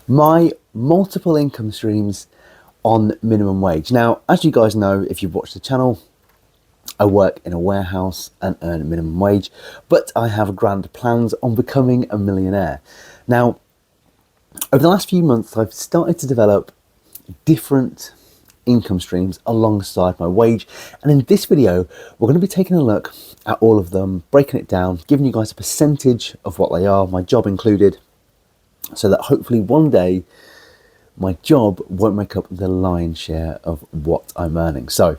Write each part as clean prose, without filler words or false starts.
My multiple income streams on minimum wage. Now, as you guys know, if you've watched the channel, I work in a warehouse and earn minimum wage, but I have grand plans on becoming a millionaire. Now, over the last few months, I've started to develop different income streams alongside my wage. And in this video, we're going to be taking a look at all of them, breaking it down, giving you guys a percentage of what they are, my job included, so that hopefully one day my job won't make up the lion's share of what I'm earning. So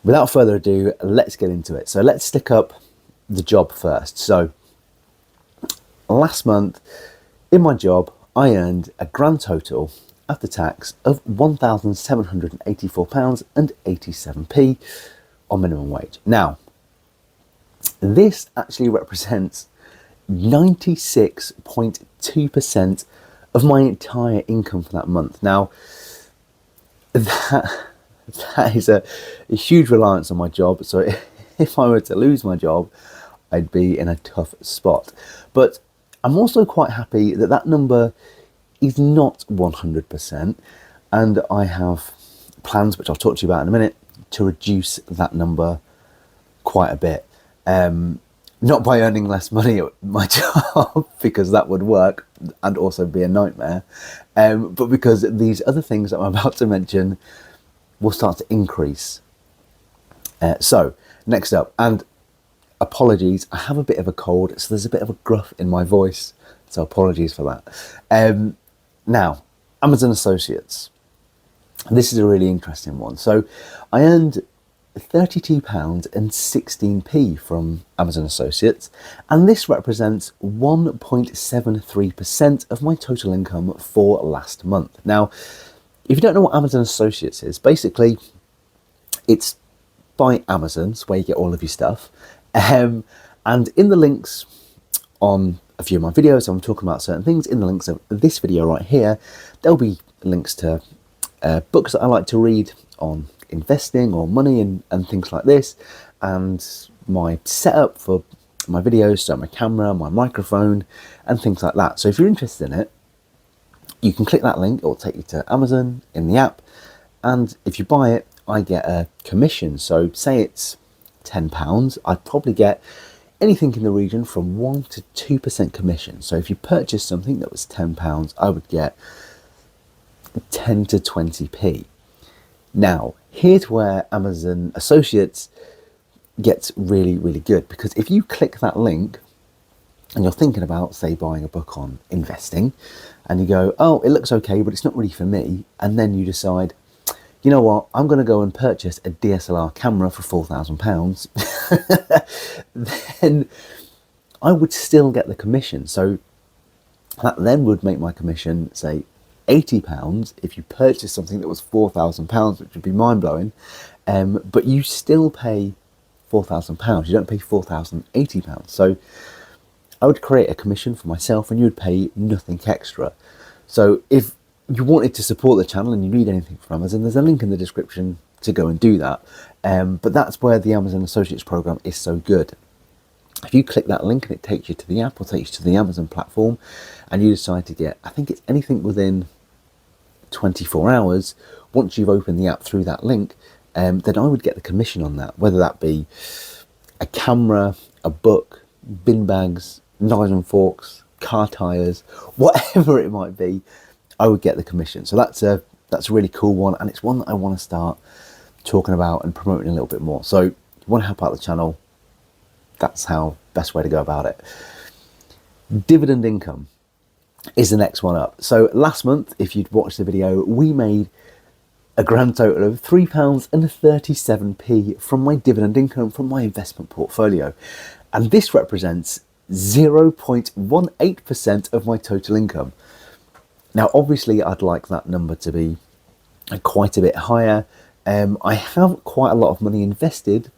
without further ado, let's get into it. So let's stick up the job first. So last month in my job, I earned a grand total after tax of £1,784.87 on minimum wage. Now, this actually represents 96.2% of my entire income for that month. Now, that is a huge reliance on my job. So if I were to lose my job, I'd be in a tough spot. But I'm also quite happy that that number is not 100%. And I have plans, which I'll talk to you about in a minute, to reduce that number quite a bit. Not by earning less money at my job, because that would work and also be a nightmare, but because these other things that I'm about to mention will start to increase. So next up, and apologies, I have a bit of a cold, so there's a bit of a gruff in my voice, so apologies for that. Now, Amazon Associates. This is a really interesting one. So I earned £32.16 from Amazon Associates, and this represents 1.73% of my total income for last month. Now, if you don't know what Amazon Associates is, basically it's by Amazon, it's where you get all of your stuff, and in the links on a few of my videos, I'm talking about certain things. In the links of this video right here, there'll be links to books that I like to read on investing or money and things like this, and my setup for my videos, so my camera, my microphone and things like that. So if you're interested in it, you can click that link. It will take you to Amazon in the app, and if you buy it, I get a commission. So say it's £10, I'd probably get anything in the region from 1 to 2% commission. So if you purchase something that was £10, I would get 10 to 20p. Now, here's where Amazon Associates gets really, really good, because if you click that link and you're thinking about, say, buying a book on investing, and you go, oh, it looks okay, but it's not really for me, and then you decide, you know what, I'm going to go and purchase a DSLR camera for £4,000, then I would still get the commission. So that then would make my commission, say, £80 if you purchase something that was £4,000, which would be mind-blowing, but you still pay £4,000. You don't pay £4,080. So I would create a commission for myself and you would pay nothing extra. So if you wanted to support the channel and you need anything from Amazon, there's a link in the description to go and do that. But that's where the Amazon Associates program is so good. If you click that link and it takes you to the app or takes you to the Amazon platform, and you decide to get, I think it's anything within 24 hours, once you've opened the app through that link, then I would get the commission on that, whether that be a camera, a book, bin bags, knives and forks, car tires, whatever it might be, I would get the commission. So that's a really cool one, and it's one that I want to start talking about and promoting a little bit more. So if you want to help out the channel, that's how best way to go about it. Dividend income is the next one up. So last month, if you'd watched the video, we made a grand total of £3.37 from my dividend income from my investment portfolio. And this represents 0.18% of my total income. Now, obviously, I'd like that number to be quite a bit higher. I have quite a lot of money invested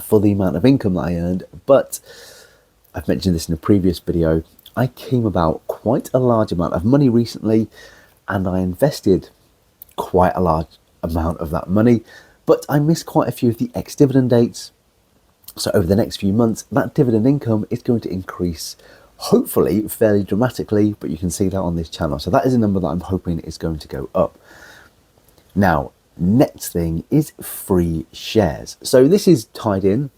for the amount of income that I earned, but I've mentioned this in a previous video, I came about quite a large amount of money recently, and I invested quite a large amount of that money, but I missed quite a few of the ex-dividend dates. So over the next few months, that dividend income is going to increase hopefully fairly dramatically, but you can see that on this channel. So that is a number that I'm hoping is going to go up. Now, next thing is free shares. So this is tied in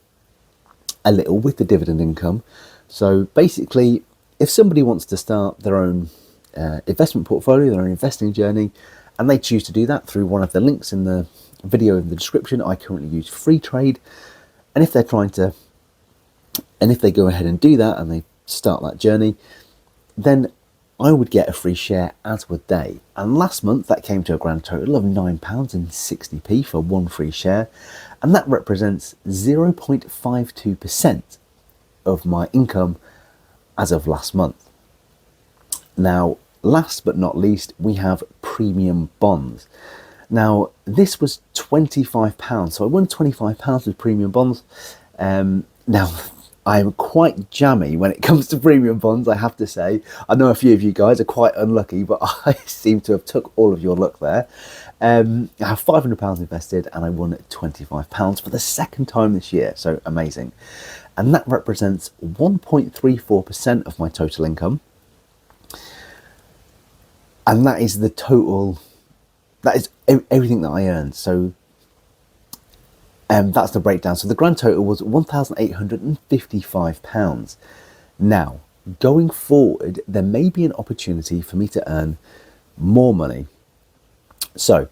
a little with the dividend income. So basically, if somebody wants to start their own investment portfolio, their own investing journey, and they choose to do that through one of the links in the video in the description, I currently use Freetrade. And if they're if they go ahead and do that and they start that journey, then I would get a free share, as would they. And last month that came to a grand total of £9.60 for one free share, and that represents 0.52% of my income as of last month. Now, last but not least, we have premium bonds. Now, this was £25, so I won £25 with premium bonds. Now, I'm quite jammy when it comes to premium bonds, I have to say. I know a few of you guys are quite unlucky, but I seem to have took all of your luck there. I have £500 invested and I won £25 for the second time this year, so amazing. And that represents 1.34% of my total income. And that is the total, that is everything that I earned. So that's the breakdown. So the grand total was £1,855. Now, going forward, there may be an opportunity for me to earn more money. So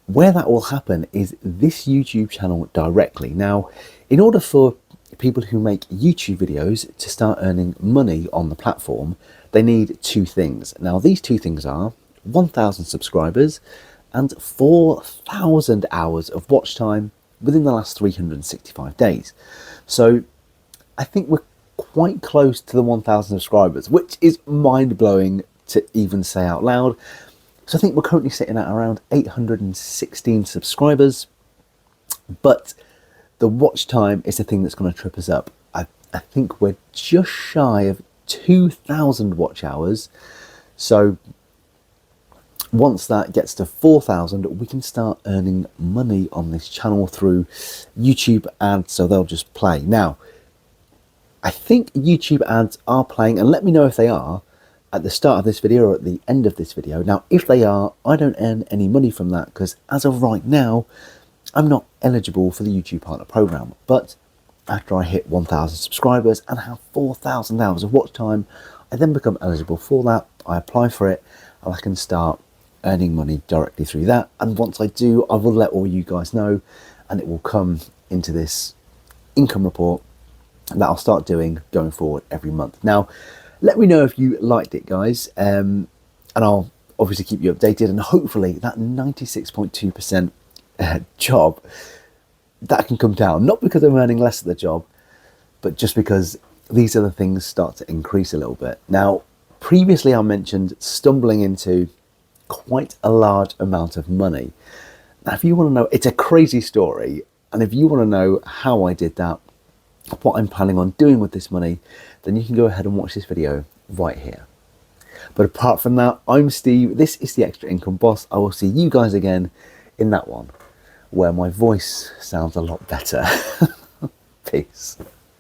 where that will happen is this YouTube channel directly. Now, in order for people who make YouTube videos to start earning money on the platform, they need two things. Now, these two things are 1,000 subscribers and 4,000 hours of watch time within the last 365 days. So I think we're quite close to the 1,000 subscribers, which is mind-blowing to even say out loud. So I think we're currently sitting at around 816 subscribers, but the watch time is the thing that's going to trip us up. I think we're just shy of 2,000 watch hours. So once that gets to 4,000, we can start earning money on this channel through YouTube ads, so they'll just play. Now, I think YouTube ads are playing, and let me know if they are at the start of this video or at the end of this video. Now, if they are, I don't earn any money from that because as of right now, I'm not eligible for the YouTube Partner Program. But after I hit 1,000 subscribers and have 4,000 hours of watch time, I then become eligible for that. I apply for it and I can start earning money directly through that. And once I do, I will let all you guys know and it will come into this income report that I'll start doing going forward every month. Now, let me know if you liked it, guys, and I'll obviously keep you updated, and hopefully that 96.2% job, that can come down, not because I'm earning less at the job, but just because these other things start to increase a little bit. Now, previously I mentioned stumbling into quite a large amount of money. Now, if you want to know, it's a crazy story, and if you want to know how I did that, what I'm planning on doing with this money, then you can go ahead and watch this video right here. But apart from that, I'm Steve. This is the Extra Income Boss. I will see you guys again in that one, where my voice sounds a lot better. Peace.